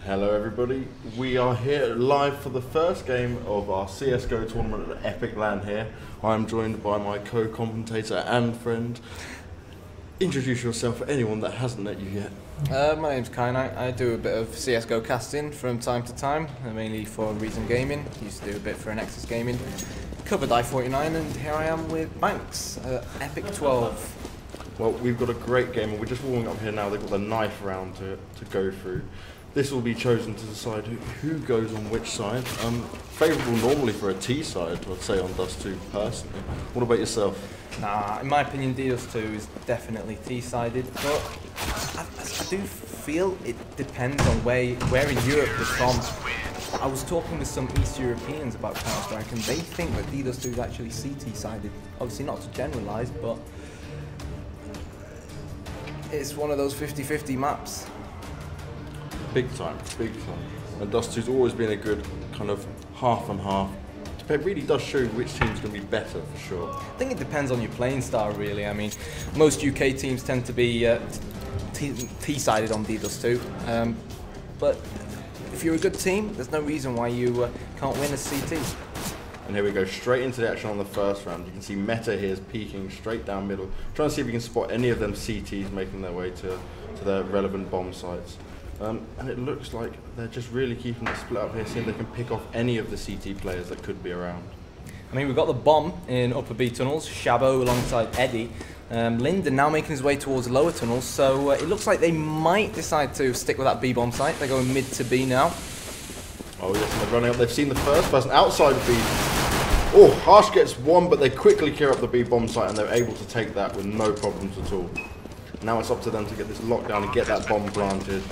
Hello everybody, we are here live for the first game of our CSGO tournament at Epic LAN here. I'm joined by my co-commentator and friend. Introduce yourself for anyone that hasn't met you yet. My name's Kai. I do a bit of CSGO casting from time to time, mainly for Reason Gaming. Used to do a bit for Nexus Gaming. Covered I-49 and here I am with Banks, epic.TWELVE. Well, we've got a great game and we're just warming up here now. They've got the knife round to go through. This will be chosen to decide who goes on which side. Favourable normally for a T side, I'd say, on Dust 2 personally. What about yourself? Nah, in my opinion, Dust 2 is definitely T-sided, but I do feel it depends on where in Europe you're from. I was talking with some East Europeans about Counter-Strike and they think that Dust 2 is actually CT-sided. Obviously not to generalise, but it's one of those 50-50 maps. Big time, big time. And Dust 2's always been a good kind of half and half. It really does show which team's going to be better for sure. I think it depends on your playing style really. I mean, most UK teams tend to be T-sided on Dust 2. But if you're a good team, there's no reason why you can't win as CT. And here we go, straight into the action on the first round. You can see Meta here is peeking straight down middle, trying to see if we can spot any of them CTs making their way to their relevant bomb sites. And it looks like they're just really keeping the split up here, seeing if they can pick off any of the CT players that could be around. I mean, we've got the bomb in upper B tunnels, Shabo alongside Eddie. Linden now making his way towards lower tunnels, so it looks like they might decide to stick with that B bomb site. They're going mid to B now. Oh yes, and they're running up. They've seen the first person outside B. Oh, Harsh gets one, but they quickly clear up the B bomb site and they're able to take that with no problems at all. Now it's up to them to get this lockdown and get that bomb planted.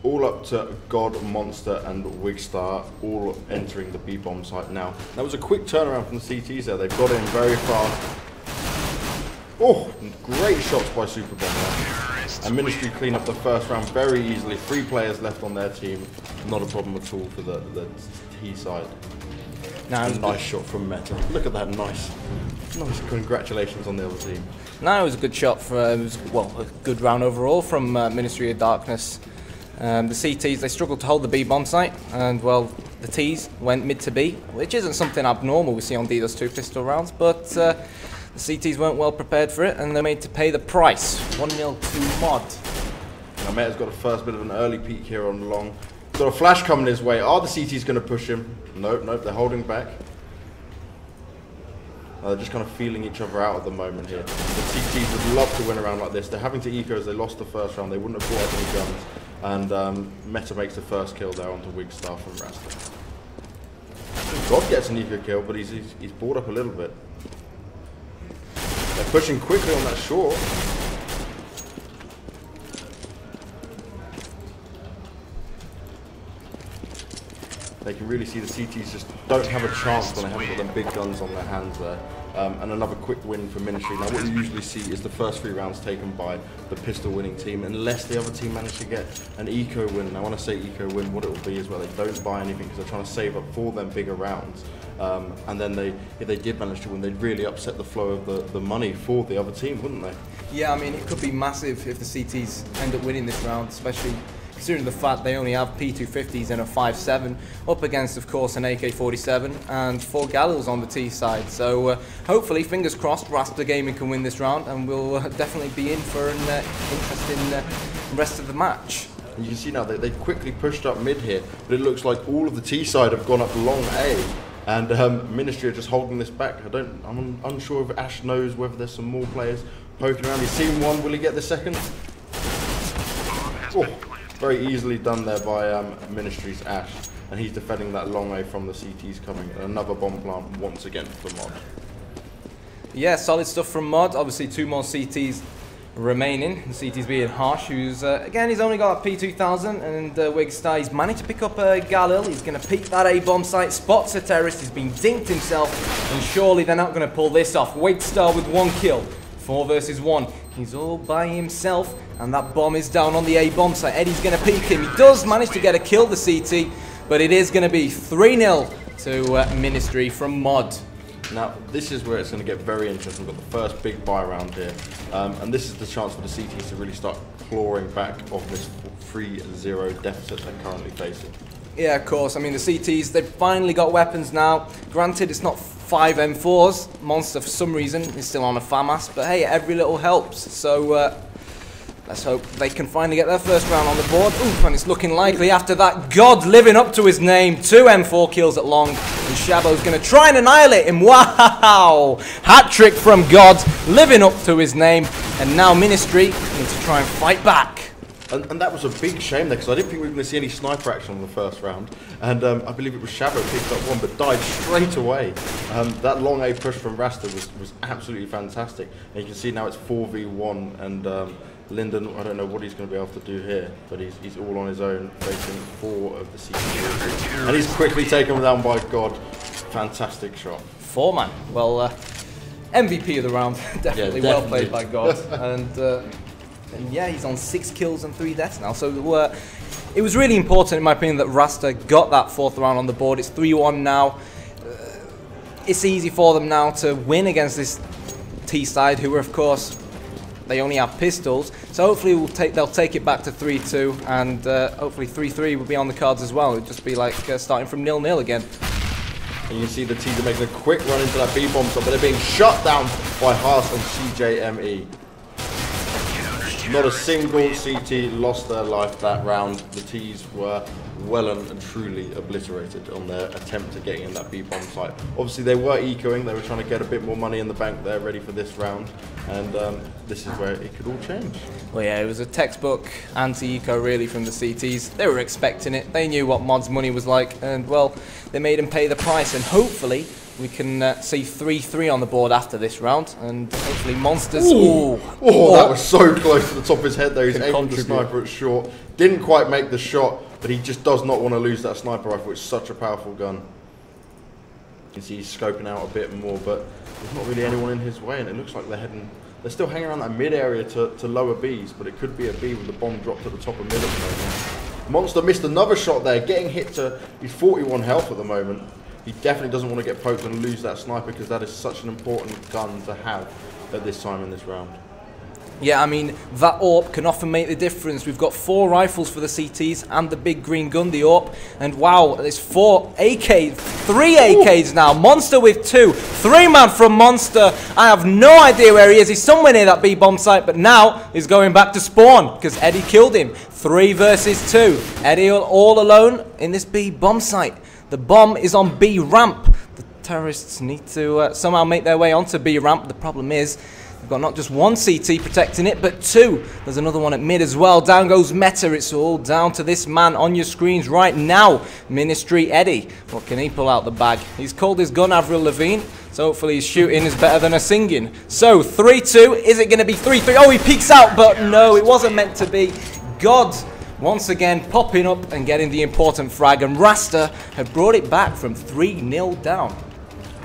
All up to God, Monster and Wigstar, all entering the B bomb site now. That was a quick turnaround from the CTs there. They've got in very fast. Oh, great shots by Superbomb there. And Ministry clean up the first round very easily. 3 players left on their team. Not a problem at all for the T side. Now, a nice shot from Meta. Look at that, nice congratulations on the other team. No, it was a good shot for, a good round overall from Ministry of Darkness. The CTs, they struggled to hold the B bomb site, and well, the Ts went mid to B, which isn't something abnormal we see on Dust 2 pistol rounds, but the CTs weren't well prepared for it, and they're made to pay the price. 1-0 to Mod. Now Meta's got a first bit of an early peek here on long. Got a flash coming his way. Are the CTs going to push him? Nope, they're holding back. They're just kind of feeling each other out at the moment here. The CTs would love to win a round like this. They're having to eco as they lost the first round. They wouldn't have brought up any guns. And Meta makes the first kill there onto Wigstar from Rasta. God gets an eco kill, but he's brought up a little bit. They're pushing quickly on that short. They can really see the CTs just don't have a chance when they haven't got them big guns on their hands there. And another quick win for Ministry. Now what you usually see is the first 3 rounds taken by the pistol winning team, unless the other team manage to get an eco win. Now when I say eco win, what it will be is where they don't buy anything because they're trying to save up for them bigger rounds. And then if they did manage to win, they'd really upset the flow of the money for the other team, wouldn't they? Yeah, I mean, it could be massive if the CTs end up winning this round, especially considering the fact they only have P250s and a 5.7 up against, of course, an AK-47 and 4 Galils on the T side. So hopefully, fingers crossed, Rasta Gaming can win this round and we'll definitely be in for an interesting rest of the match. And you can see now they quickly pushed up mid here, but it looks like all of the T side have gone up long A. And Ministry are just holding this back. I'm unsure if Ash knows whether there's some more players poking around. He's seen one, will he get the second? Oh. Very easily done there by Ministry's Ash, and he's defending that long A from the CTs coming. And another bomb plant once again for Mod. Yeah, solid stuff from Mod. Obviously 2 more CTs remaining. The CTs being Harsh, who's again, he's only got a P2000, and Wigstar, he's managed to pick up a Galil. He's going to peek that A bomb site, spots a terrorist, he's been dinked himself, and surely they're not going to pull this off. Wigstar with 1 kill. 4 versus 1. He's all by himself, and that bomb is down on the A bomb site. Eddie's going to peek him. He does manage to get a kill, the CT, but it is going to be 3-0 to Ministry from Mod. Now, this is where it's going to get very interesting. We've got the first big buy round here. And this is the chance for the CTs to really start clawing back off this 3-0 deficit they're currently facing. Yeah, of course. I mean, the CTs, they've finally got weapons now. Granted, it's not 5 M4s. Monster, for some reason, is still on a FAMAS. But hey, every little helps. So, let's hope they can finally get their first round on the board. Ooh, and it's looking likely after that. God living up to his name. 2 M4 kills at long. And Shabo's going to try and annihilate him. Wow! Hat trick from God, living up to his name. And now Ministry need to try and fight back. And that was a big shame there, because I didn't think we were going to see any sniper action on the first round. And I believe it was Shabo picked up one, but died straight away. That long A push from Rasta was absolutely fantastic. And you can see now it's 4v1, and Lyndon, I don't know what he's going to be able to do here, but he's all on his own, facing 4 of the CTs. And he's quickly taken down by God. Fantastic shot. 4-man. Well, MVP of the round. Definitely, yeah, well played by God. And yeah, he's on 6 kills and 3 deaths now. So it was really important, in my opinion, that Rasta got that 4th round on the board. It's 3-1 now. It's easy for them now to win against this T side, who are, of course, they only have pistols. So hopefully they'll take it back to 3-2, and hopefully 3-3 will be on the cards as well. It'll just be like starting from 0-0 again. And you can see the teams are making a quick run into that B-bomb stop, but they're being shut down by Haas and CJME. Not a single CT lost their life that round. The T's were well and truly obliterated on their attempt at getting in that B-bomb site. Obviously they were ecoing, they were trying to get a bit more money in the bank there, ready for this round, and this is where it could all change. Well, yeah, it was a textbook anti-eco really from the CTs. They were expecting it, they knew what Mod's money was like, and well, they made him pay the price, and hopefully we can see 3-3 on the board after this round, and hopefully Monsters... Ooh. Oh, that was so close to the top of his head there. He's aiming the sniper at short. Didn't quite make the shot, but he just does not want to lose that sniper rifle. It's such a powerful gun. You can see he's scoping out a bit more, but there's not really anyone in his way, and it looks like they're still hanging around that mid area to lower Bs, but it could be a B with the bomb dropped at the top of mid at the moment. Monster missed another shot there, getting hit to his 41 health at the moment. He definitely doesn't want to get poked and lose that sniper, because that is such an important gun to have at this time in this round. Yeah, I mean, that AWP can often make the difference. We've got 4 rifles for the CTs and the big green gun, the AWP. And wow, there's 4 AKs, 3 AKs now. Monster with 2. 3-man from Monster. I have no idea where he is. He's somewhere near that B-bomb site, but now he's going back to spawn because Eddie killed him. 3 versus 2. Eddie all alone in this B-bomb site. The bomb is on B ramp. The terrorists need to somehow make their way onto B ramp. The problem is, we've got not just 1 CT protecting it, but 2. There's another one at mid as well. Down goes Meta. It's all down to this man on your screens right now. Ministry Eddie. What can he pull out the bag? He's called his gun Avril Lavigne, so hopefully his shooting is better than a singing. So, 3-2. Is it going to be 3-3? Oh, he peeks out, but no, it wasn't meant to be. God, once again popping up and getting the important frag, and Rasta had brought it back from 3-0 down.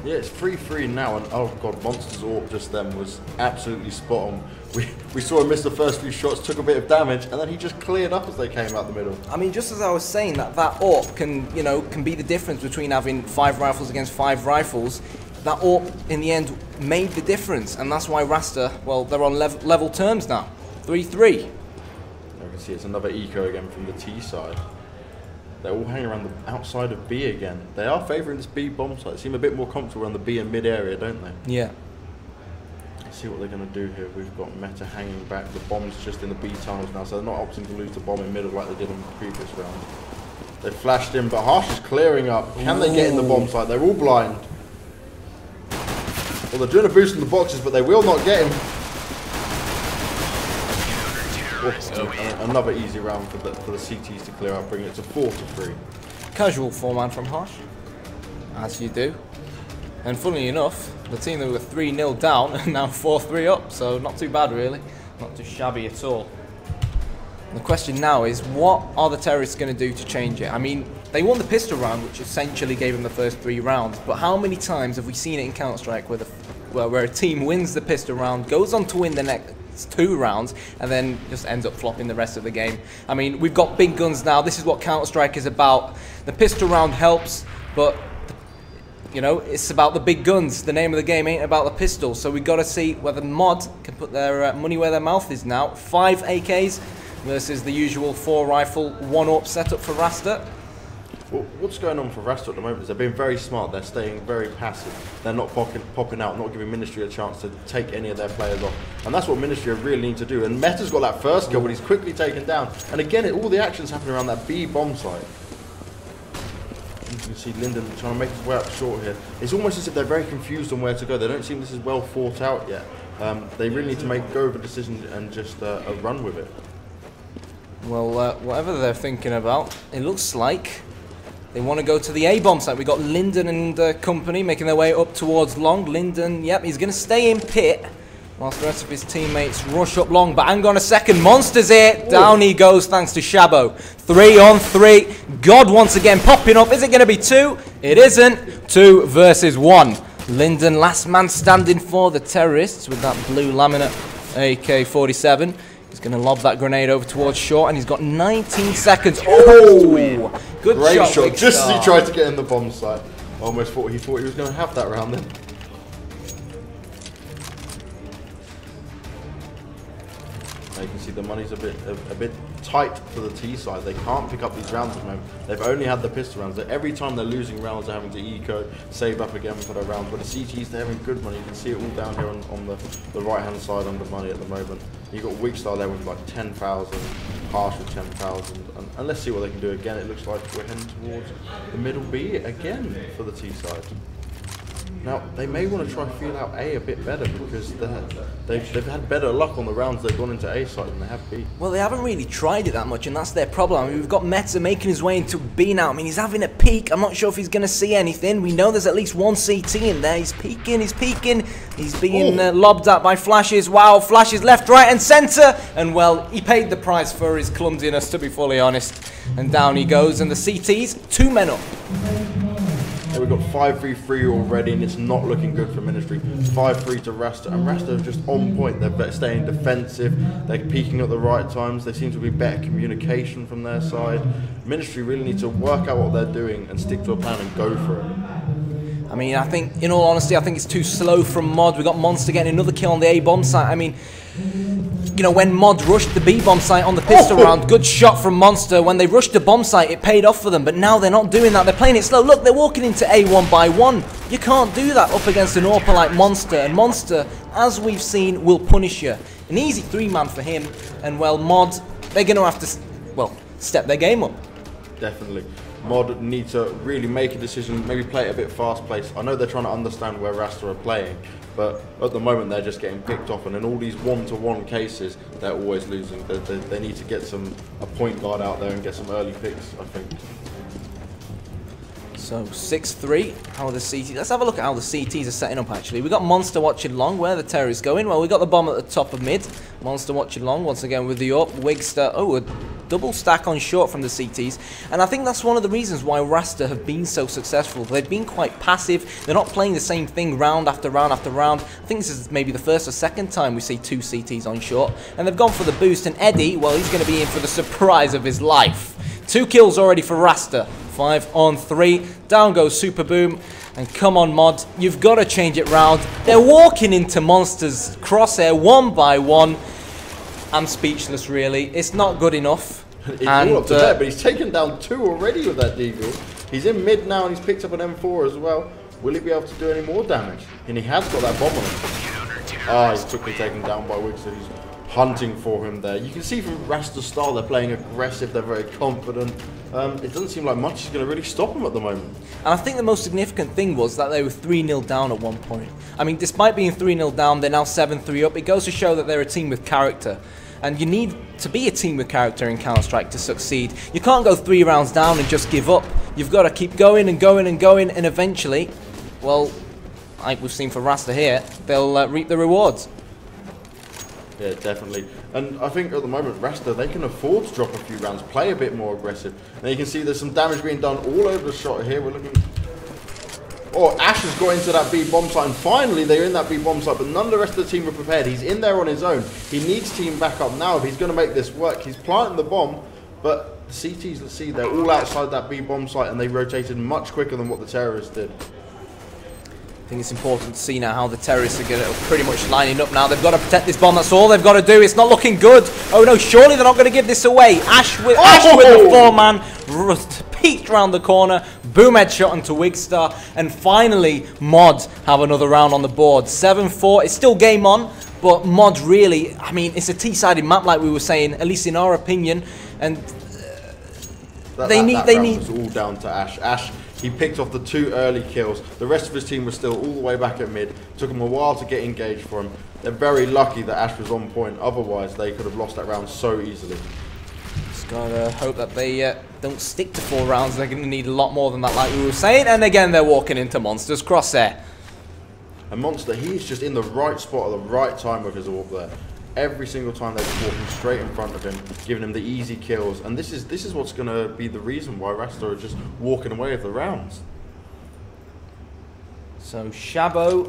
Yeah, it's 3-3 now, and oh god, Monster's AWP just then was absolutely spot on. We saw him miss the first few shots, took a bit of damage, and then he just cleared up as they came out the middle. I mean, just as I was saying, that AWP can be the difference between having 5 rifles against 5 rifles. That AWP in the end made the difference, and that's why Rasta, well, they're on level terms now. 3-3. You can see it's another eco again from the T side. They're all hanging around the outside of B again. They are favouring this B bomb site. They seem a bit more comfortable around the B and mid area, don't they? Yeah. Let's see what they're going to do here. We've got Meta hanging back. The bomb's just in the B tunnels now, so they're not opting to lose the bomb in middle like they did on the previous round. They flashed in, but Harsh is clearing up. Can they get in the bomb site? They're all blind. Well, they're doing a boost in the boxes, but they will not get him. Another easy round for the CTs to clear out, bringing it to 4-3. Casual 4-man from Harsh, as you do. And funnily enough, the team that were 3-0 down are now 4-3 up, so not too bad really. Not too shabby at all. The question now is, what are the terrorists going to do to change it? I mean, they won the pistol round, which essentially gave them the first 3 rounds, but how many times have we seen it in Counter-Strike where a team wins the pistol round, goes on to win the next 2 rounds, and then just ends up flopping the rest of the game? I mean, we've got big guns now. This is what Counter-Strike is about. The pistol round helps, but you know, it's about the big guns. The name of the game ain't about the pistol. So we've got to see whether Mod can put their money where their mouth is now. 5 AKs versus the usual 4 rifle 1-up setup for Rasta. Well, what's going on for Rasta at the moment is they're being very smart. They're staying very passive. They're not popping out, not giving Ministry a chance to take any of their players off. And that's what Ministry really need to do. And Meta's got that first kill, but he's quickly taken down. And again, all the action's happening around that B bomb site. You can see Linden trying to make his way up short here. It's almost as if they're very confused on where to go. They don't seem this is well thought out yet. They really need to go with a decision and just run with it. Well, whatever they're thinking about, it looks like they want to go to the A-bomb site. We got Linden and company making their way up towards long. Linden, yep, he's going to stay in pit whilst the rest of his teammates rush up long. But hang on a second, Monster's here. Ooh. Down he goes thanks to Shabo. 3 on 3. God once again popping up. Is it going to be 2? It isn't. 2 versus 1. Linden, last man standing for the terrorists with that blue laminate AK-47. He's going to lob that grenade over towards short, and he's got 19 seconds. Oh, good Great shot. Just star. as he tried to get in the bomb site. Almost thought he was going to have that round then. Now you can see the money's a bit tight for the T side. They can't pick up these rounds at the moment. They've only had the pistol rounds. Every time they're losing rounds, they're having to eco, save up again for their rounds. But the CTs, they're having good money. You can see it all down here on the right-hand side under money at the moment. You've got Weakstar there with like 10,000, Harsh with 10,000. And let's see what they can do again. It looks like we're heading towards the middle B again for the T side. Now, they may want to try to feel out A a bit better because they've had better luck on the rounds they've gone into A side than they have B. Well, they haven't really tried it that much, and that's their problem. I mean, we've got Meta making his way into B now. I mean, he's having a peek. I'm not sure if he's going to see anything. We know there's at least 1 CT in there. He's peeking, he's peeking. He's being lobbed at by flashes. Wow, flashes left, right, and centre. And, well, he paid the price for his clumsiness, to be fully honest. And down he goes, and the CTs, 2 men up. Yeah, we've got 5-3-3 already, and it's not looking good for Ministry. 5-3 to Rasta, and Rasta are just on point. They're staying defensive. They're peaking at the right times. There seems to be better communication from their side. Ministry really need to work out what they're doing and stick to a plan and go for it. I mean, I think, in all honesty, I think it's too slow from Mod. We got Monster getting another kill on the A-bomb site. I mean, you know, when Mod rushed the B-bomb site on the pistol round, good shot from Monster. When they rushed the bomb site, it paid off for them. But now they're not doing that. They're playing it slow. Look, they're walking into A 1 by 1. You can't do that up against an AWPer like Monster. And Monster, as we've seen, will punish you. An easy 3-man for him. And, well, Mod, they're going to have to, well, step their game up. Definitely. Mod need to really make a decision, maybe play it a bit fast-paced. I know they're trying to understand where Rasta are playing, but at the moment they're just getting picked off, and in all these 1-to-1 cases, they're always losing. They need to get a point guard out there and get some early picks, I think. So 6-3, how are the CTs? Let's have a look at how the CTs are setting up actually. We've got Monster watching long, where the terrorists going? Well, we've got the bomb at the top of mid. Monster watching long, once again with the AWP. Wigstar, oh, a double stack on short from the CTs. And I think that's one of the reasons why Rasta have been so successful. They've been quite passive. They're not playing the same thing round after round after round. I think this is maybe the first or second time we see 2 CTs on short. And they've gone for the boost. And Eddie, well, he's going to be in for the surprise of his life. 2 kills already for Rasta. 5 on 3. Down goes Super Boom. And come on, Mod. You've got to change it round. They're walking into Monster's crosshair 1 by 1. I'm speechless, really. It's not good enough. It's all up to that, but he's taken down 2 already with that deagle. He's in mid now, and he's picked up an M4 as well. Will he be able to do any more damage? And he has got that bomb on him. Ah, he's quickly taken down by Wiggs, so he's hunting for him there. You can see from Rasta's style, they're playing aggressive, they're very confident. It doesn't seem like much is going to really stop them at the moment. And I think the most significant thing was that they were 3-0 down at one point. I mean, despite being 3-0 down, they're now 7-3 up. It goes to show that they're a team with character. And you need to be a team with character in Counter-Strike to succeed. You can't go 3 rounds down and just give up. You've got to keep going and going and going, and eventually, well, like we've seen for Rasta here, they'll reap the rewards. Yeah, definitely. And I think at the moment, Rasta, they can afford to drop a few rounds, play a bit more aggressive. And you can see there's some damage being done all over the shot here. We're looking... Oh, Ash has got into that B bomb site, and finally they're in that B bomb site, but none of the rest of the team are prepared. He's in there on his own. He needs team backup now if he's going to make this work. He's planting the bomb, but the CTs, let's see, they're all outside that B bomb site, and they rotated much quicker than what the terrorists did. think it's important to see now how the terrorists are going to pretty much lining up now. They've got to protect this bomb. That's all they've got to do. It's not looking good. Oh no, surely they're not going to give this away. Ash with the 4-man peeked round the corner. Boom headshot onto Wigstar. And finally, Mod have another round on the board. 7-4. It's still game on. But Mod really, I mean, it's a T-sided map like we were saying, at least in our opinion. And they need. It was all down to Ash. Ash, he picked off the 2 early kills. The rest of his team was still all the way back at mid. Took him a while to get engaged for him. They're very lucky that Ash was on point. Otherwise, they could have lost that round so easily. Just gotta hope that they don't stick to 4 rounds. They're gonna need a lot more than that, like we were saying. And again, they're walking into Monster's crosshair. And Monster, he's just in the right spot at the right time with his AWP there. Every single time they're just walking straight in front of him, giving him the easy kills. And this is what's going to be the reason why Rasta are just walking away with the rounds. So Shabo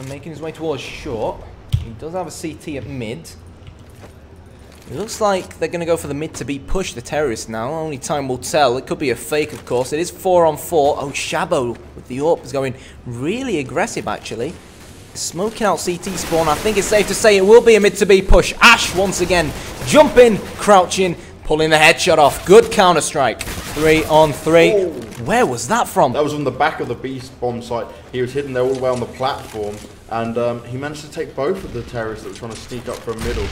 making his way towards short. He does have a CT at mid. It looks like they're going to go for the mid to be pushed, the terrorists now. Only time will tell. It could be a fake, of course. It is 4-on-4. Oh, Shabo with the AWP is going really aggressive, actually. Smoking out CT spawn. I think it's safe to say it will be a mid to B push. Ash once again jumping, crouching, pulling the headshot off. Good counter strike. 3-on-3. Oh. Where was that from? That was on the back of the B bomb site. He was hidden there all the way on the platform, and he managed to take both of the terrorists that were trying to sneak up from middle.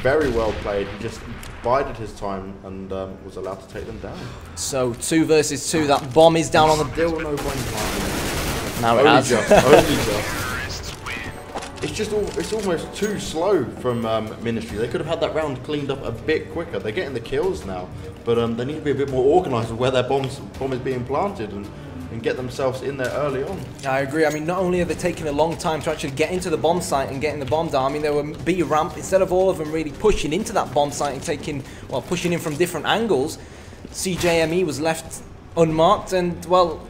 Very well played. He just bided his time and was allowed to take them down. So 2 versus 2. That bomb is down on the. Still no bomb time. Now it has. Only just. It's almost too slow from Ministry. They could have had that round cleaned up a bit quicker. They're getting the kills now, but they need to be a bit more organised with where their bomb is being planted and get themselves in there early on. I agree. I mean, not only are they taking a long time to actually get into the bomb site and getting the bomb down, I mean, they were B ramp, instead of all of them really pushing into that bomb site and pushing in from different angles, CJME was left unmarked and, well,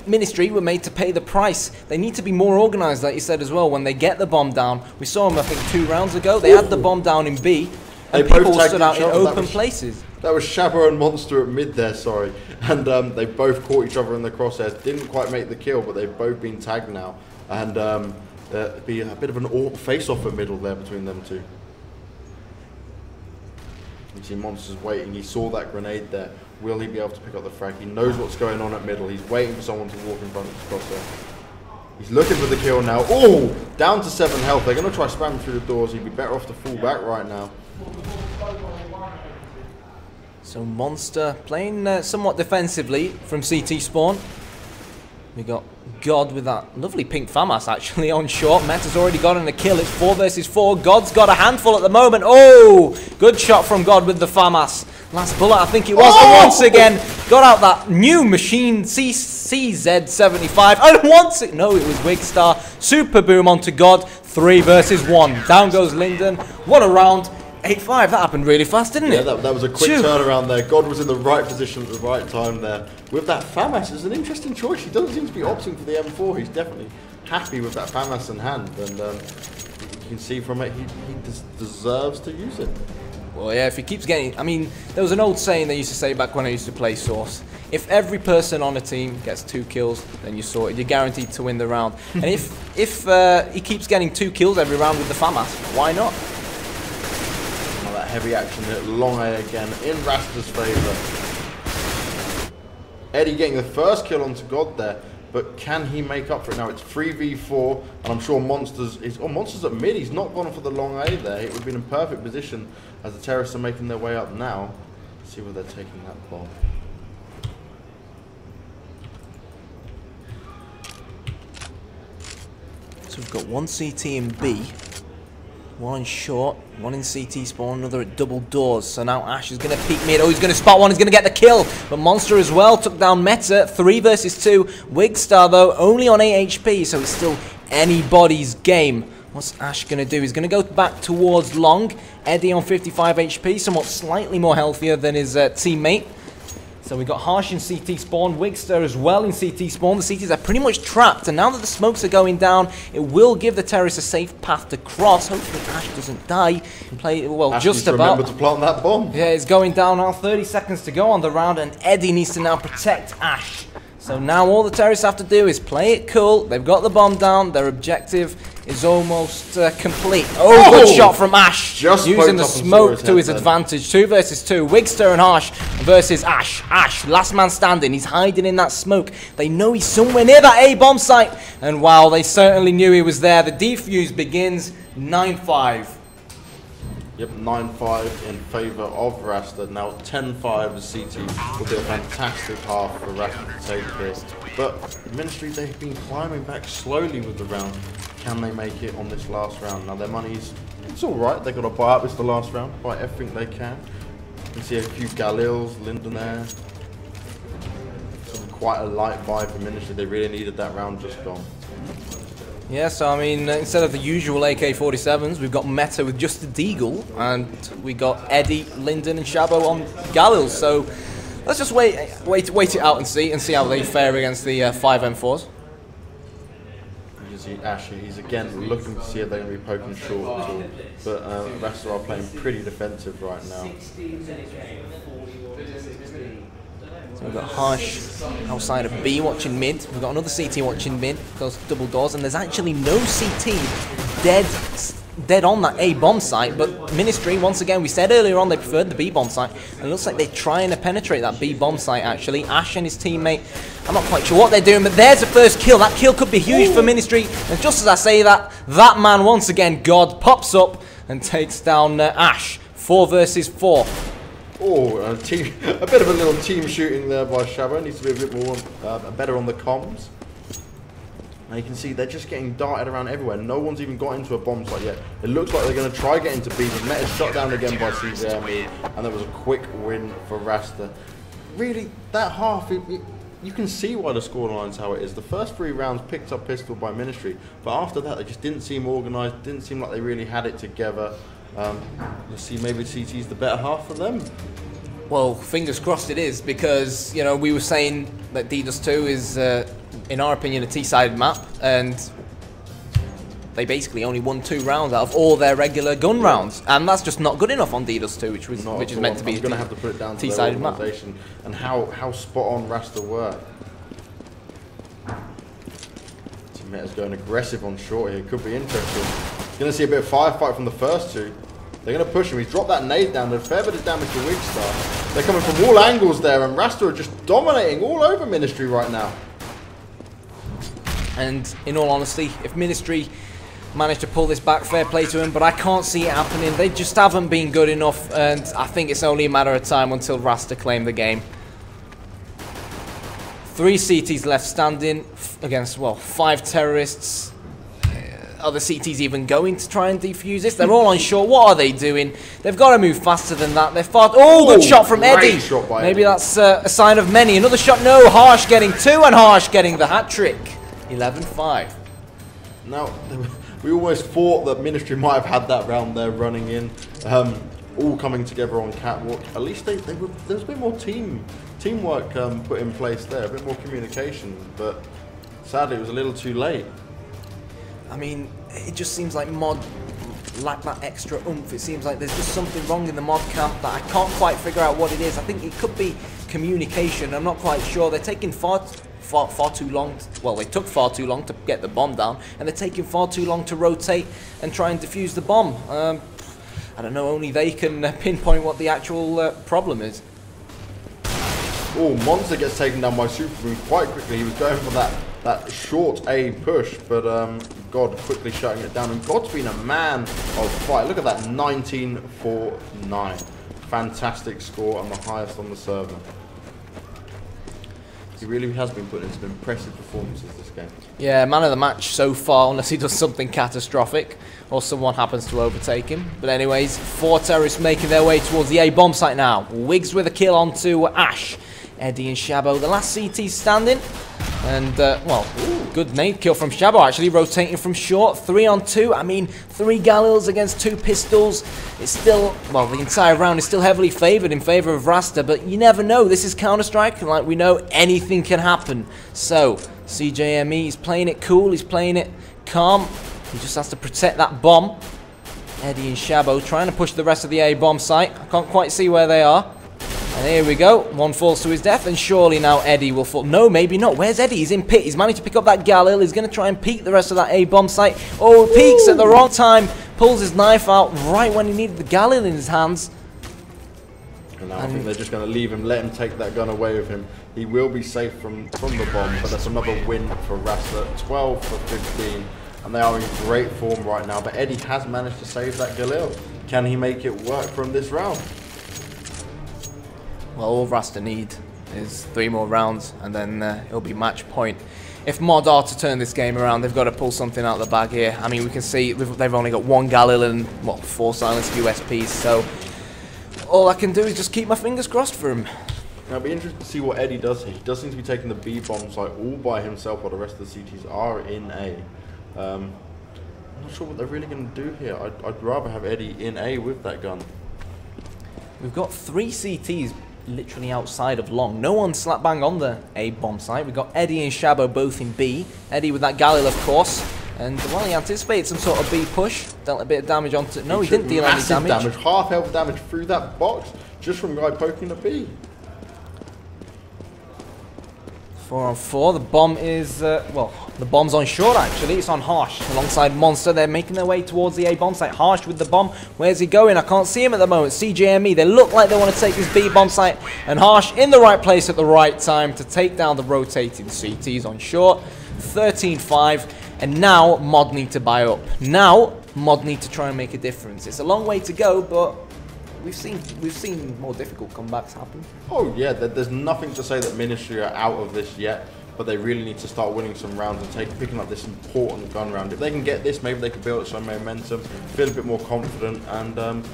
Ministry were made to pay the price. They need to be more organised, like you said as well, when they get the bomb down. We saw them, I think, 2 rounds ago. They had the bomb down in B, and people stood out in open places. That was Shabo and Monster at mid there, sorry. And they both caught each other in the crosshairs. Didn't quite make the kill, but they've both been tagged now. And there'll be a bit of an face-off at middle there between them two. You see Monster's waiting. He saw that grenade there. Will he be able to pick up the frag? He knows what's going on at middle. He's waiting for someone to walk in front of his crosshair. He's looking for the kill now. Oh! Down to 7 health. They're going to try spamming through the doors. He'd be better off to fall back right now. So Monster playing somewhat defensively from CT spawn. We got God with that lovely pink FAMAS actually on short. Meta's already gotten a kill. It's 4 versus 4. God's got a handful at the moment. Oh! Good shot from God with the FAMAS. Last bullet, I think it was. Oh! Once again, got out that new machine CZ75. And once it, no, it was Wigstar. Super boom onto God. 3 versus 1. Down goes Linden. What a round. 8-5. That happened really fast, didn't it? Yeah, that was a quick turnaround there. God was in the right position at the right time there. With that FAMAS, it's an interesting choice. He doesn't seem to be opting for the M4. He's definitely happy with that FAMAS in hand. And you can see from it, he deserves to use it. Well, yeah, if he keeps getting... I mean, there was an old saying they used to say back when I used to play Source. If every person on a team gets 2 kills, then you're sorted. You're guaranteed to win the round. And if he keeps getting 2 kills every round with the FAMAS, why not? Oh, that heavy action at long A again, in Rasta's favour. Eddie getting the first kill onto God there. But can he make up for it now? It's 3v4, and I'm sure Monster's at mid. He's not gone for the long A there. It would have been in perfect position as the terrorists are making their way up now. Let's see where they're taking that bomb. So we've got 1 CT in B, 1 in short, 1 in CT spawn, another at double doors. So now Ash is going to peek mid. Oh, he's going to spot one. He's going to get the kill. But Monster as well took down Meta. 3 versus 2. Wigstar, though, only on 8 HP. So it's still anybody's game. What's Ash going to do? He's going to go back towards long. Eddie on 55 HP. Somewhat slightly more healthier than his teammate. So we got Harsh in CT spawn, Wigstar as well in CT spawn. The CTs are pretty much trapped, and now that the smokes are going down, it will give the terrorists a safe path to cross. Hopefully Ash doesn't die and play, well, Ash just needs to about. remember to plant that bomb. Yeah, it's going down now, 30 seconds to go on the round, and Eddie needs to now protect Ash. So now all the terrorists have to do is play it cool. They've got the bomb down. Their objective is almost complete. Oh, good shot from Ash. Just using the smoke to his advantage. 2 versus 2. Wigster and Harsh versus Ash. Ash, last man standing. He's hiding in that smoke. They know he's somewhere near that A-bomb site. And wow, they certainly knew he was there. The defuse begins 9-5. Yep, 9-5 in favour of Rasta. Now 10-5 as CT will be a fantastic half for Rasta to take this. But Ministry, they've been climbing back slowly with the round. Can they make it on this last round? Now their money's, it's alright, they've got to buy up this the last round, buy everything they can. You can see a few Galils, Linden there. Quite a light buy for Ministry, they really needed that round just gone. Yeah, so I mean, instead of the usual AK-47s, we've got Meta with just the Deagle, and we got Eddie, Linden, and Shabo on Galil. So let's just wait it out and see how they fare against the 5 M4s. You can see Ash, he's again looking to see if they're going to be poking short at all. But Rasta are playing pretty defensive right now. So we've got Harsh outside of B watching mid. We've got another CT watching mid, those double doors, and there's actually no CT dead on that A bomb site. But Ministry, once again, we said earlier on they preferred the B bomb site, and it looks like they're trying to penetrate that B bomb site actually. Ash and his teammate, I'm not quite sure what they're doing, but there's the first kill. That kill could be huge for Ministry. And just as I say that, that man once again, God, pops up and takes down Ash. 4 versus 4. Oh, a bit of a little team shooting there by Shabo. Needs to be a bit more better on the comms. Now you can see they're just getting darted around everywhere. No one's even got into a bomb site yet. It looks like they're going to try get into B, but Meta's shot down again by CJME, and there was a quick win for Rasta. Really, that half, you can see why the scoreline's how it is. The first 3 rounds picked up pistol by Ministry, but after that they just didn't seem organised, didn't seem like they really had it together. Let's see, maybe CT's the better half for them. Well, fingers crossed it is, because, you know, we were saying that DDoS 2 is, in our opinion, a T-sided map, and they basically only won 2 rounds out of all their regular gun rounds, and that's just not good enough on DDoS 2, which is meant to be a T-sided map. And how spot on Rasta were. Meta's going aggressive on short here, could be interesting. Going to see a bit of firefight from the first 2. They're going to push him. He's dropped that nade down. There's a fair bit of damage to Wigstar. They're coming from all angles there, and Rasta are just dominating all over Ministry right now. And in all honesty, if Ministry managed to pull this back, fair play to him, but I can't see it happening. They just haven't been good enough, and I think it's only a matter of time until Rasta claim the game. 3 CTs left standing against, well, 5 terrorists. Are the CTs even going to try and defuse this? They're all on short. What are they doing? They've got to move faster than that. They're far. Oh, good shot from Eddie. Maybe that's a sign of many. Another shot. No, Harsh getting 2, and Harsh getting the hat trick. 11-5. Now, we always thought that Ministry might have had that round there running in, all coming together on catwalk. At least there's a bit more teamwork put in place there, a bit more communication. But sadly, it was a little too late. I mean, it just seems like mod lack that extra oomph. It seems like there's just something wrong in the mod camp that I can't quite figure out what it is. I think it could be communication. I'm not quite sure. They're taking far too long. Well, they took far too long to get the bomb down, and they're taking far too long to rotate and try and defuse the bomb. I don't know. Only they can pinpoint what the actual problem is. Oh, Monster gets taken down by Supermoon quite quickly. He was going for that short A push, but God quickly shutting it down. And God's been a man of fight. Look at that, 19-4-9. Fantastic score and the highest on the server. He really has been putting in some impressive performances this game. Yeah, man of the match so far, unless he does something catastrophic or someone happens to overtake him. But anyways, 4 terrorists making their way towards the A bomb site now. Wiggs with a kill onto Ash. Eddie and Shabo, the last CT standing. And, well, good nade kill from Shabo, actually, rotating from short. 3 on 2. I mean, 3 Galils against 2 pistols. It's still, well, the entire round is still heavily favoured in favour of Rasta, but you never know. This is Counter-Strike, and like we know, anything can happen. So, CJME, he's playing it cool, he's playing it calm. He just has to protect that bomb. Eddie and Shabo trying to push the rest of the A bomb site. I can't quite see where they are. And here we go. One falls to his death, and surely now Eddie will fall. No, maybe not. Where's Eddie? He's in pit. He's managed to pick up that Galil. He's going to try and peek the rest of that A-bomb site. Oh, peeks at the wrong time. Pulls his knife out right when he needed the Galil in his hands. And now I think they're just going to leave him, let him take that gun away with him. He will be safe from the bomb, but that's another win for Rasta. 12 for 15. And they are in great form right now. But Eddie has managed to save that Galil. Can he make it work from this round? Well, all Rasta need is 3 more rounds, and then it'll be match point. If Mod are to turn this game around, they've got to pull something out of the bag here. I mean, we can see they've only got 1 Galil and, what, 4 silenced USPs, so all I can do is just keep my fingers crossed for him. Now, it'll be interesting to see what Eddie does here. He does seem to be taking the B-bomb site all by himself while the rest of the CTs are in A. I'm not sure what they're really going to do here. I'd rather have Eddie in A with that gun. We've got 3 CTs literally outside of long. No one slap bang on the A bomb site. We've got Eddie and Shabo both in B. Eddie with that Galil, of course. And well, he anticipated some sort of B push. Dealt a bit of damage onto. No, he didn't deal any damage. Half health damage through that box just from guy poking the B. 4 on 4. The bomb is, well, the bomb's on short actually. It's on Harsh alongside Monster. They're making their way towards the A bomb site. Harsh with the bomb. Where's he going? I can't see him at the moment. CJME. They look like they want to take this B bomb site. And Harsh in the right place at the right time to take down the rotating CTs on short. 13-5. And now Mod need to buy up. Now Mod need to try and make a difference. It's a long way to go, but we've seen more difficult comebacks happen. Oh yeah, there's nothing to say that Ministry are out of this yet, but they really need to start winning some rounds and picking up this important gun round. If they can get this, maybe they can build up some momentum, feel a bit more confident, and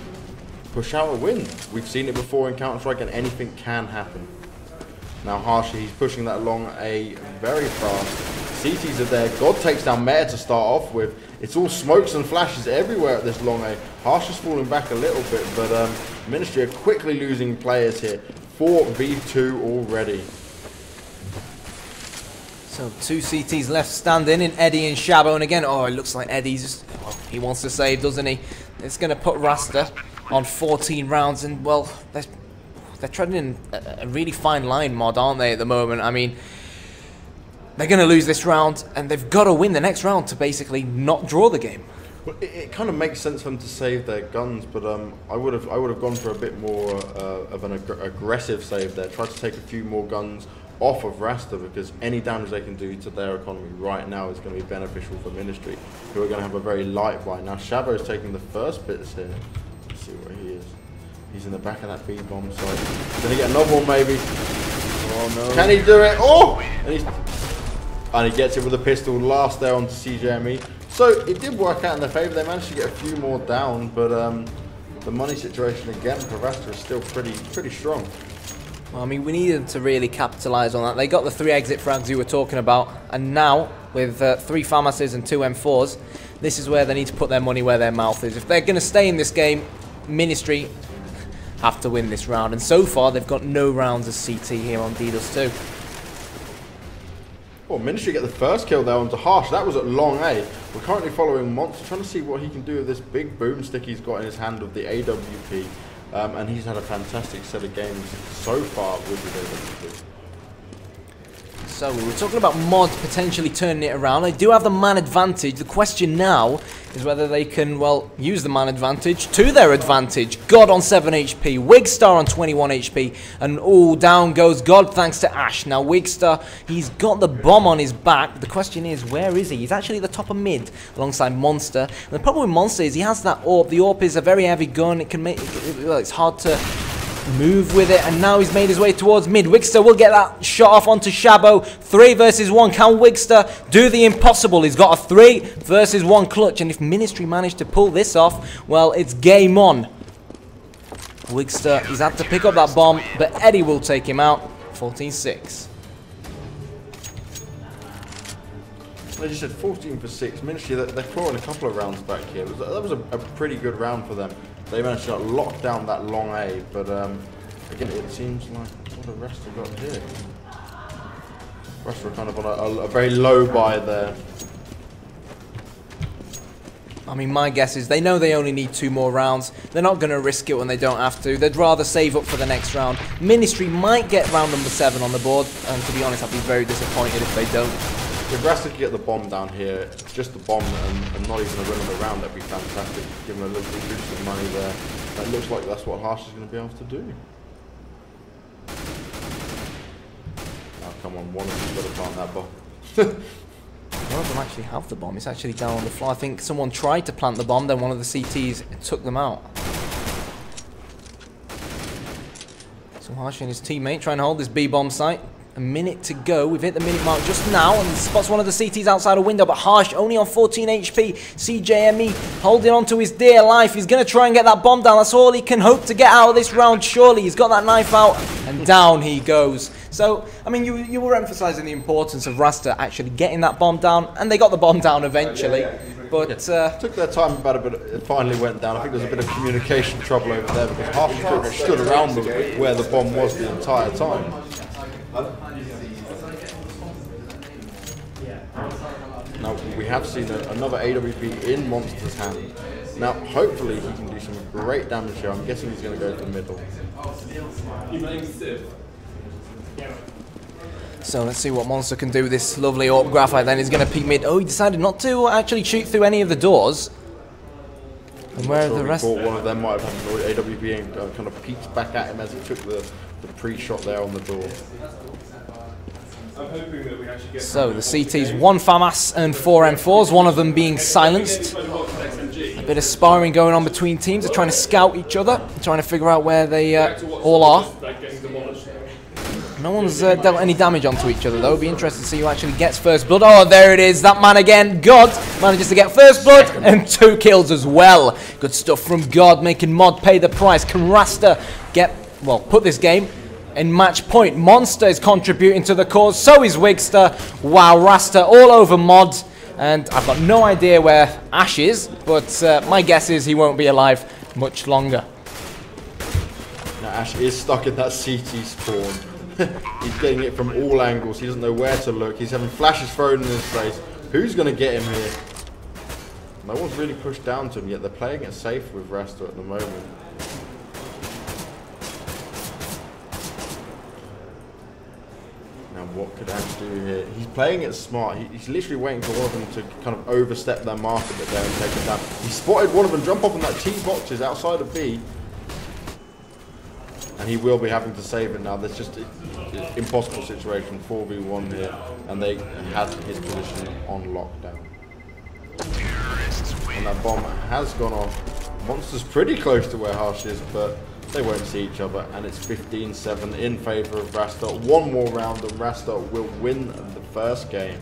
push out a win. We've seen it before in Counter-Strike, and anything can happen. Now Harshy, he's pushing that along A very fast. CTs are there. God takes down Meta to start off with. It's all smokes and flashes everywhere at this long A. Harsh is falling back a little bit, but Ministry are quickly losing players here. 4v2 already. So 2 CTs left standing in Eddie and Shabo, and again, oh, it looks like Eddie's just, well, he wants to save, doesn't he? It's going to put Rasta on 14 rounds, and well, they're treading in a really fine line, Mod, aren't they, at the moment? I mean, they're going to lose this round, and they've got to win the next round to basically not draw the game. Well, it kind of makes sense for them to save their guns, but I would have gone for a bit more of an aggressive save there. Try to take a few more guns off of Rasta, because any damage they can do to their economy right now is going to be beneficial for Ministry, who are going to have a very light buy. Now Shabo's taking the first bits here. Let's see where he is. He's in the back of that B bomb site. Gonna get another one maybe. Oh no! Can he do it? Oh! And he gets it with a pistol last there onto CJME. So it did work out in their favour. They managed to get a few more down, but the money situation again for Rasta is still pretty strong. Well, I mean, we needed to really capitalise on that. They got the 3 exit frags you were talking about, and now with 3 FAMASs and 2 M4s, this is where they need to put their money where their mouth is. If they're going to stay in this game, Ministry have to win this round, and so far they've got no rounds of CT here on DDoS 2. Well, Ministry get the first kill there onto Harsh. That was at long A. We're currently following Monster, trying to see what he can do with this big boomstick he's got in his hand with the AWP. And he's had a fantastic set of games so far with his AWP. So we were talking about Mod potentially turning it around. They do have the man advantage. The question now is whether they can, well, use the man advantage to their advantage. God on 7 HP, Wigstar on 21 HP, and all down goes God thanks to Ash. Now Wigstar, he's got the bomb on his back. The question is, where is he? He's actually at the top of mid alongside Monster. And the problem with Monster is he has that AWP. The AWP is a very heavy gun. It can make, well, it's hard to move with it, and now he's made his way towards mid. Wigstar will get that shot off onto Shabo. 3 versus 1. Can Wigstar do the impossible? He's got a 3 versus 1 clutch, and if Ministry manage to pull this off, well, it's game on. Wigstar, he's had to pick up that bomb, but Eddie will take him out. 14-6. They just said 14 for 6. Ministry, they're clawing a couple of rounds back here. That was a pretty good round for them. They managed to lock down that long A, but again, it seems like what the Rasta got here. Rasta are kind of on a very low buy there. I mean, my guess is they know they only need 2 more rounds. They're not going to risk it when they don't have to. They'd rather save up for the next round. Ministry might get round number 7 on the board, and to be honest, I'd be very disappointed if they don't. If Rasta could get the bomb down here, just the bomb and not even a win on the round, that'd be fantastic. Give him a little boost of money there. That looks like that's what Harsh is going to be able to do. Oh, come on, one of them's got to plant that bomb. One of them actually have the bomb. It's actually down on the floor. I think someone tried to plant the bomb, then one of the CTs took them out. So Harsh and his teammate trying to hold this B-bomb site. A minute to go. We've hit the minute mark just now, and he spots one of the CTs outside a window, but Harsh only on 14 HP. CJME holding on to his dear life. He's going to try and get that bomb down. That's all he can hope to get out of this round, surely. He's got that knife out, and down he goes. So, I mean, you were emphasizing the importance of Rasta actually getting that bomb down, and they got the bomb down eventually. But took their time about it, but it finally went down. I think there's a bit of communication trouble over there because Harsh stood around them where the bomb was the entire time. Now, we have seen another AWP in Monster's hand. Now, hopefully he can do some great damage here. I'm guessing he's going to go to the middle. So let's see what Monster can do with this lovely AWP graphite. Then he's going to peek mid. Oh, he decided not to actually shoot through any of the doors. And where are the rest? Thought one of them might have had an AWP and kind of peeked back at him as he took the pre-shot there on the door. So the CT's 1 FAMAS and 4 M4s, one of them being silenced. A bit of sparring going on between teams. They're trying to scout each other, trying to figure out where they all are. No one's dealt any damage onto each other though. It'll be interesting to see who actually gets first blood. Oh, there it is. That man again. God manages to get first blood and 2 kills as well. Good stuff from God, making Mod pay the price. Can Rasta put this game in match point? Monster is contributing to the cause. So is Wigster. Wow, Rasta all over Mod. And I've got no idea where Ash is, but my guess is he won't be alive much longer. Now Ash is stuck in that CT spawn. He's getting it from all angles. He doesn't know where to look. He's having flashes thrown in his face. Who's going to get him here? No one's really pushed down to him yet. They're playing it safe with Rasta at the moment. Now what could Ash do here? He's playing it smart. He's literally waiting for one of them to kind of overstep their mark a bit there and take it down. He spotted one of them jump off in that T boxes outside of B. And he will be having to save it now. There's just an impossible situation, 4v1 here, and they have his position on lockdown. And that bomb has gone off. Monster's pretty close to where Harsh is, but they won't see each other, and it's 15-7 in favour of Rasta. One more round and Rasta will win the first game.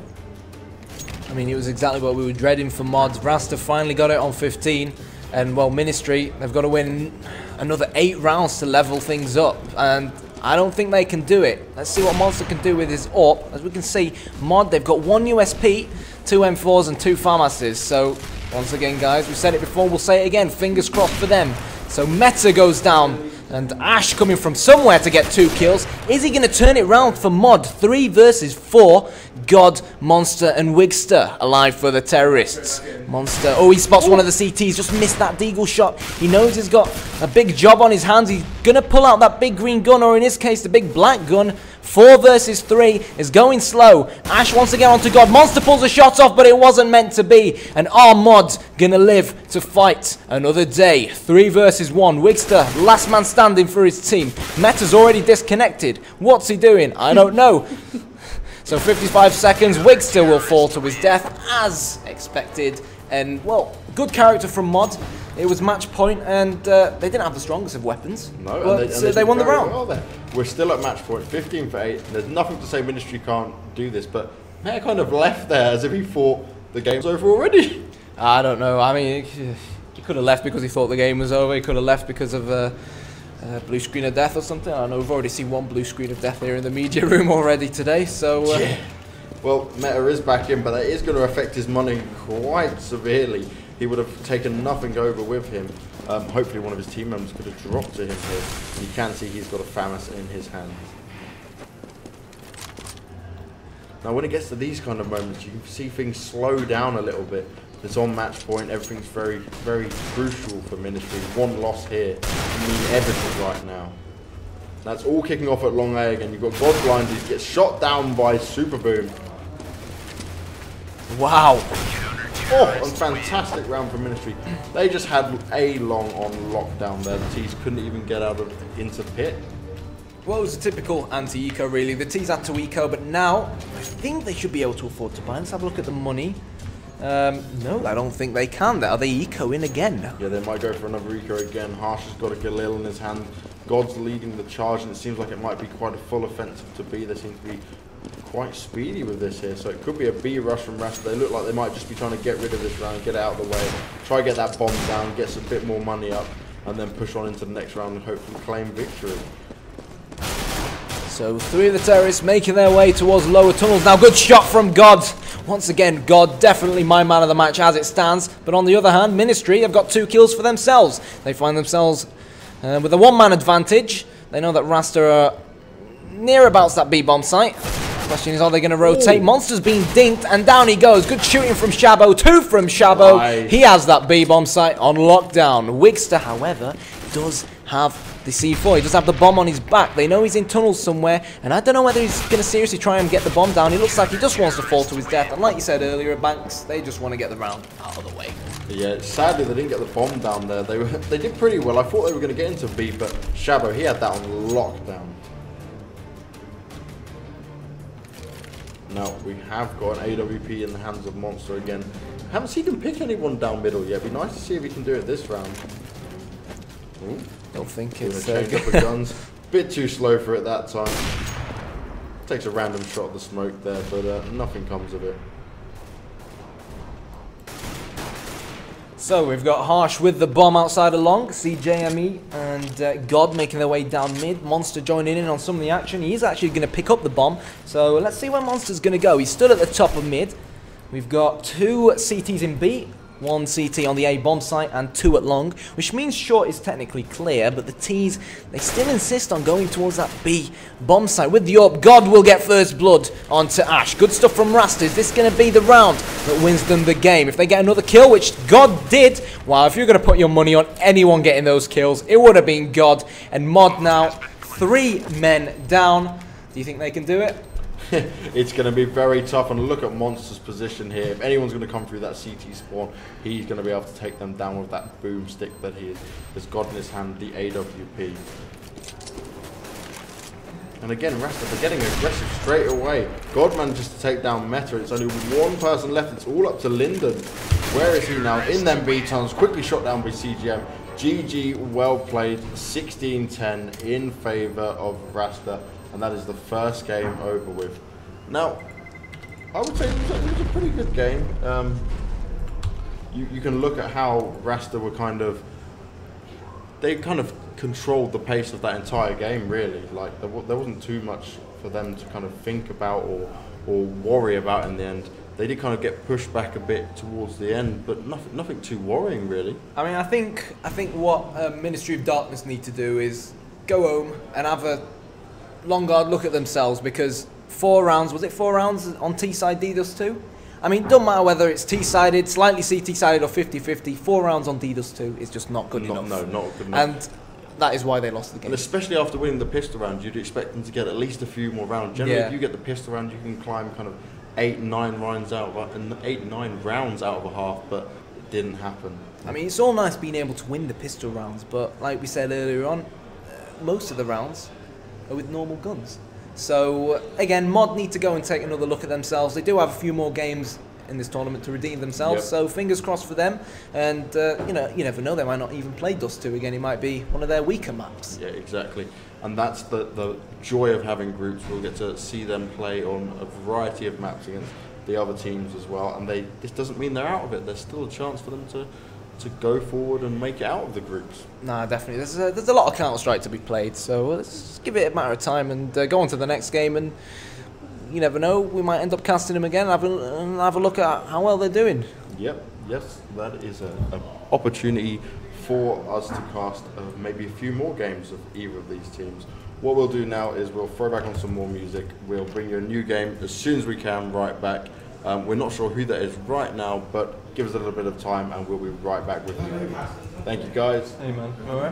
I mean, it was exactly what we were dreading for Mods. Rasta finally got it on 15. And, well, Ministry, they've got to win another 8 rounds to level things up. And I don't think they can do it. Let's see what Monster can do with his AWP. As we can see, Mod, they've got 1 USP, 2 M4s, and 2 FAMASs. So, once again, guys, we've said it before, we'll say it again. Fingers crossed for them. So, Meta goes down. And Ash coming from somewhere to get 2 kills. Is he going to turn it round for Mod? 3 versus 4. God, Monster, and Wigster alive for the terrorists. Monster, oh, he spots one of the CTs. Just missed that deagle shot. He knows he's got a big job on his hands. He's going to pull out that big green gun, or in his case, the big black gun. 4 versus 3 is going slow. Ash wants to get onto God. Monster pulls a shot off, but it wasn't meant to be. And our Mod's gonna live to fight another day. 3 versus 1. Wigster, last man standing for his team. Meta's already disconnected. What's he doing? I don't know. So 55 seconds. Wigster will fall to his death as expected. And, well, good character from Mod. It was match point, and they didn't have the strongest of weapons. No, but they won the round. Well, we're still at match point, 15 for 8. There's nothing to say Ministry can't do this, but Meta kind of left there as if he thought the game's over already. I don't know. I mean, he could have left because he thought the game was over. He could have left because of blue screen of death or something. I don't know. We've already seen 1 blue screen of death here in the media room already today. So. Yeah. Well, Meta is back in, but that is going to affect his money quite severely. He would have taken nothing over with him. Hopefully one of his team members could have dropped to him here. You can see he's got a FAMAS in his hands. Now when it gets to these kind of moments, you can see things slow down a little bit. It's on match point. Everything's very, very crucial for Ministry. One loss here can mean everything right now. That's all kicking off at long A again. You've got God Blind, he gets shot down by Super Boom. Wow. Oh, a fantastic round for Ministry. They just had A long on lockdown there. The T's couldn't even get out of into pit. Well, it was a typical anti-eco, really. The T's had to eco, but now I think they should be able to afford to buy. Let's have a look at the money. No, I don't think they can. Are they eco-in again? Yeah, they might go for another eco again. Harsh has got a Galil in his hand. God's leading the charge, and it seems like it might be quite a full offensive to B. They seem to be quite speedy with this here, so it could be a B rush from Rasta. They look like they might just be trying to get rid of this round, get it out of the way, try to get that bomb down, get some bit more money up, and then push on into the next round and hopefully claim victory. So 3 of the terrorists making their way towards lower tunnels. Now good shot from God. Once again, God definitely my man of the match as it stands. But on the other hand, Ministry have got 2 kills for themselves. They find themselves with a 1-man advantage. They know that Rasta are nearabouts that B-bomb site. Question is, are they going to rotate? Ooh. Monster's being dinked, and down he goes. Good shooting from Shabo. 2 from Shabo. Nice. He has that B-bomb site on lockdown. Wigster, however, does have the C4. He does have the bomb on his back. They know he's in tunnels somewhere, and I don't know whether he's going to seriously try and get the bomb down. He looks like he just wants to fall to his death. And like you said earlier, Banks, they just want to get the round out of the way. Yeah, sadly they didn't get the bomb down there. They did pretty well. I thought they were going to get into B, but Shabo, he had that on lockdown. Now, we have got an AWP in the hands of Monster again. Haven't seen him pick anyone down middle yet. It'd be nice to see if he can do it this round. Ooh. Don't think it's change up the guns. Bit too slow for it that time. Takes a random shot at the smoke there, but nothing comes of it. So we've got Harsh with the bomb outside along, CJME and God making their way down mid. Monster joining in on some of the action. He's actually going to pick up the bomb. So let's see where Monster's going to go. He stood at the top of mid. We've got 2 CTs in B, 1 CT on the A bomb site and 2 at long, which means short is technically clear, but the T's, they still insist on going towards that B bomb site. With the AWP, God will get first blood onto Ash. Good stuff from Rasta. Is this going to be the round that wins them the game? If they get another kill, which God did, wow, if you're going to put your money on anyone getting those kills, it would have been God. And Mod now 3 men down. Do you think they can do it? It's going to be very tough, and look at Monster's position here. If anyone's going to come through that CT spawn, he's going to be able to take them down with that boomstick that he has got in his hand, the AWP. And again, Rasta, they're getting aggressive straight away. God manages to take down Meta. It's only 1 person left. It's all up to Linden. Where is he now? In them B tunnels, quickly shot down by CGM. GG, well played. 16-10 in favour of Rasta. And that is the first game over with. Now, I would say it was a pretty good game. You can look at how Rasta were they kind of controlled the pace of that entire game, really. Like, there wasn't too much for them to kind of think about or worry about in the end. They did kind of get pushed back a bit towards the end, but nothing too worrying, really. I mean, I think what Ministry of Darkness need to do is go home and have a long guard look at themselves, because 4 rounds, was it 4 rounds on T-side DDoS 2? I mean, it doesn't matter whether it's T-sided, slightly CT-sided or 50-50, 4 rounds on DDoS 2 is just not good enough. No, not good enough. And that is why they lost the game. And especially after winning the pistol round, you'd expect them to get at least a few more rounds. Generally, yeah. If you get the pistol round, you can climb kind of 8-9 rounds out of 8-9 rounds out of a half, but it didn't happen. I mean, it's all nice being able to win the pistol rounds, but like we said earlier on, most of the rounds are with normal guns. So again, Mod need to go and take another look at themselves. They do have a few more games in this tournament to redeem themselves, yep. So fingers crossed for them. And you never know, they might not even play Dust 2 again. It might be one of their weaker maps. Yeah, exactly. And that's the joy of having groups. We'll get to see them play on a variety of maps against the other teams as well. And this doesn't mean they're out of it. There's still a chance for them to go forward and make it out of the groups. Nah, definitely. There's a lot of Counter-Strike to be played, so let's give it a matter of time and go on to the next game. And you never know, we might end up casting them again and have a look at how well they're doing. Yep, yes, that is an opportunity for us to cast maybe a few more games of either of these teams. What we'll do now is we'll throw back on some more music. We'll bring you a new game as soon as we can, right back, We're not sure who that is right now, but give us a little bit of time and we'll be right back with you. Thank you guys. Hey man, alright.